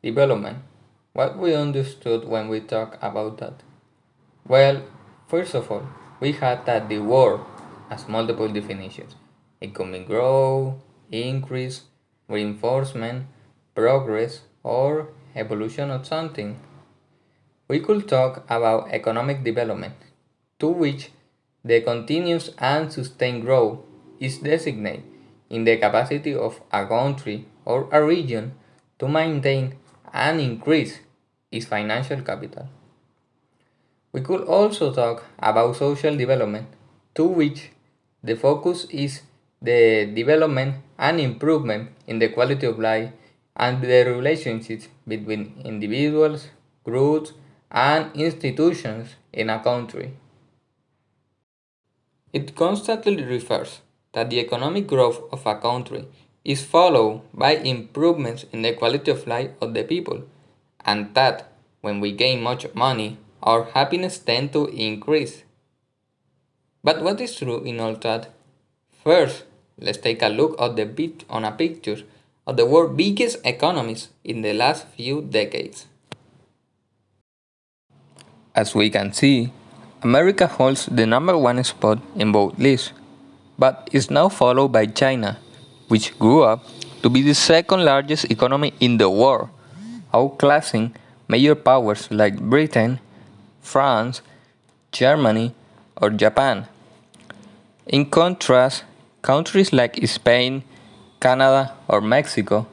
Development. What we understood when we talk about that? Well, first of all, we had that the word has multiple definitions. It can be growth, increase, reinforcement, progress, or evolution of something. We could talk about economic development, to which the continuous and sustained growth is designated in the capacity of a country or a region to maintain and increase its financial capital. We could also talk about social development, to which the focus is the development and improvement in the quality of life and the relationships between individuals, groups, and institutions in a country. It constantly refers that the economic growth of a country is followed by improvements in the quality of life of the people, and that when we gain much money, our happiness tends to increase. But what is true in all that? First, let's take a look at on a picture of the world's biggest economies in the last few decades. As we can see, America holds the number one spot in both lists, but is now followed by China, which grew up to be the second largest economy in the world, outclassing major powers like Britain, France, Germany, or Japan. In contrast, countries like Spain, Canada, or Mexico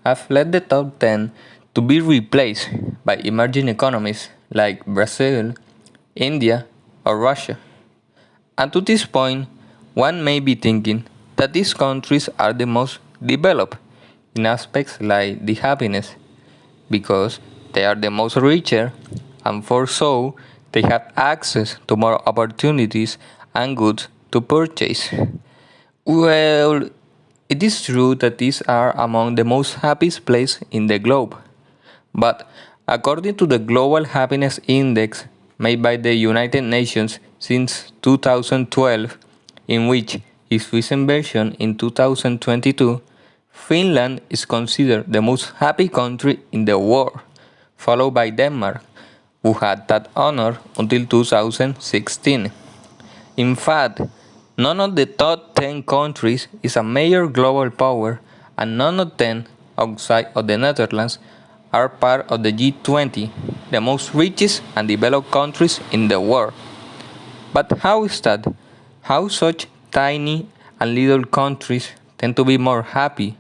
have led the top 10 to be replaced by emerging economies like Brazil, India, or Russia. And to this point, one may be thinking that these countries are the most developed in aspects like the happiness, because they are the most richer, and for so they have access to more opportunities and goods to purchase. Well, it is true that these are among the most happiest places in the globe. But according to the Global Happiness Index made by the United Nations since 2012, in which its recent version in 2022, Finland is considered the most happy country in the world, followed by Denmark, who had that honor until 2016. In fact, none of the top 10 countries is a major global power, and none of 10 outside of the Netherlands are part of the G20, the most richest and developed countries in the world. But how is that? How such tiny and little countries tend to be more happy?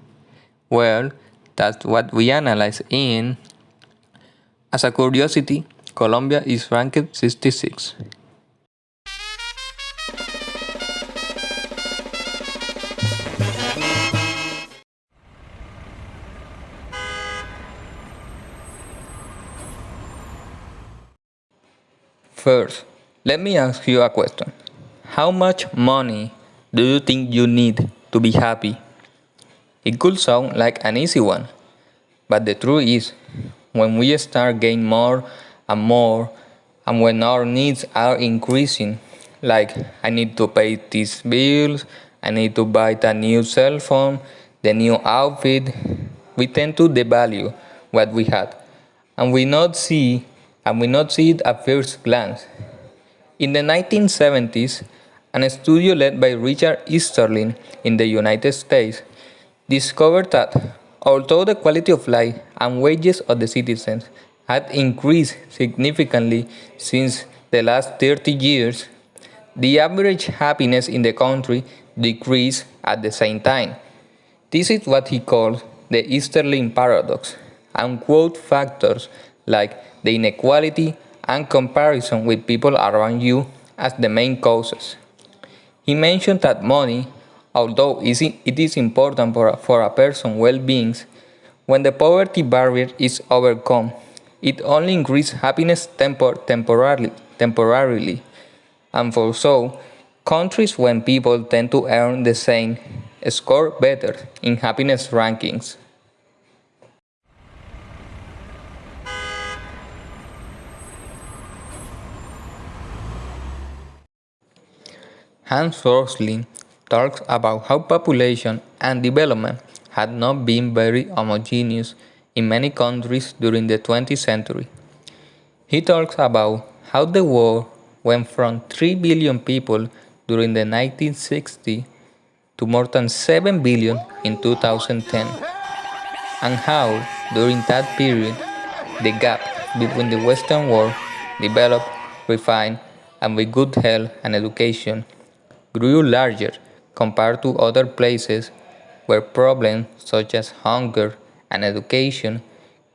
Well, that's what we analyze in. As a curiosity, Colombia is ranked 66. First, let me ask you a question. How much money do you think you need to be happy? It could sound like an easy one, but the truth is, when we start getting more and more, and when our needs are increasing, like I need to pay these bills, I need to buy the new cell phone, the new outfit, we tend to devalue what we had, and we not see it at first glance. In the 1970s, an study led by Richard Easterlin in the United States discovered that although the quality of life and wages of the citizens had increased significantly since the last 30 years, the average happiness in the country decreased at the same time. This is what he calls the Easterlin paradox, and quote factors like the inequality and comparison with people around you as the main causes. He mentioned that money, although it is important for a person's well-being, when the poverty barrier is overcome, it only increases happiness temporarily. And for so, countries when people tend to earn the same score better in happiness rankings. Hans Rosling talks about how population and development had not been very homogeneous in many countries during the 20th century. He talks about how the world went from 3 billion people during the 1960s to more than 7 billion in 2010, and how, during that period, the gap between the Western world, developed, refined, and with good health and education, grew larger compared to other places where problems such as hunger and education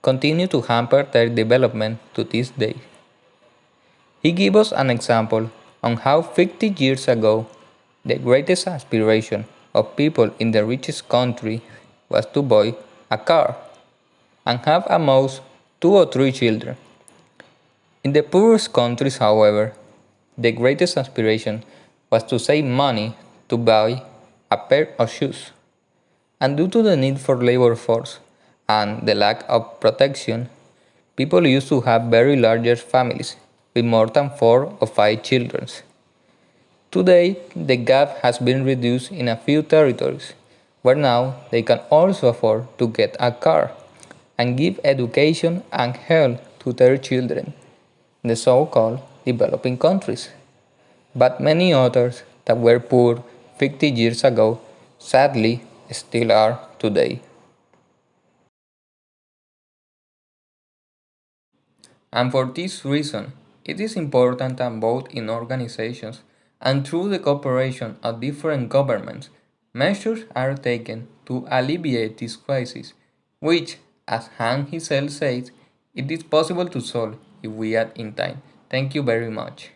continue to hamper their development to this day. He gives us an example on how 50 years ago the greatest aspiration of people in the richest country was to buy a car and have at most 2 or 3 children. In the poorest countries, however, the greatest aspiration was to save money to buy a pair of shoes. And due to the need for labor force and the lack of protection, people used to have very large families with more than 4 or 5 children. Today, the gap has been reduced in a few territories, where now they can also afford to get a car and give education and health to their children in the so called developing countries. But many others that were poor 50 years ago sadly still are today. And for this reason, it is important that both in organizations and through the cooperation of different governments, measures are taken to alleviate this crisis, which, as Han himself says, it is possible to solve if we act in time. Thank you very much.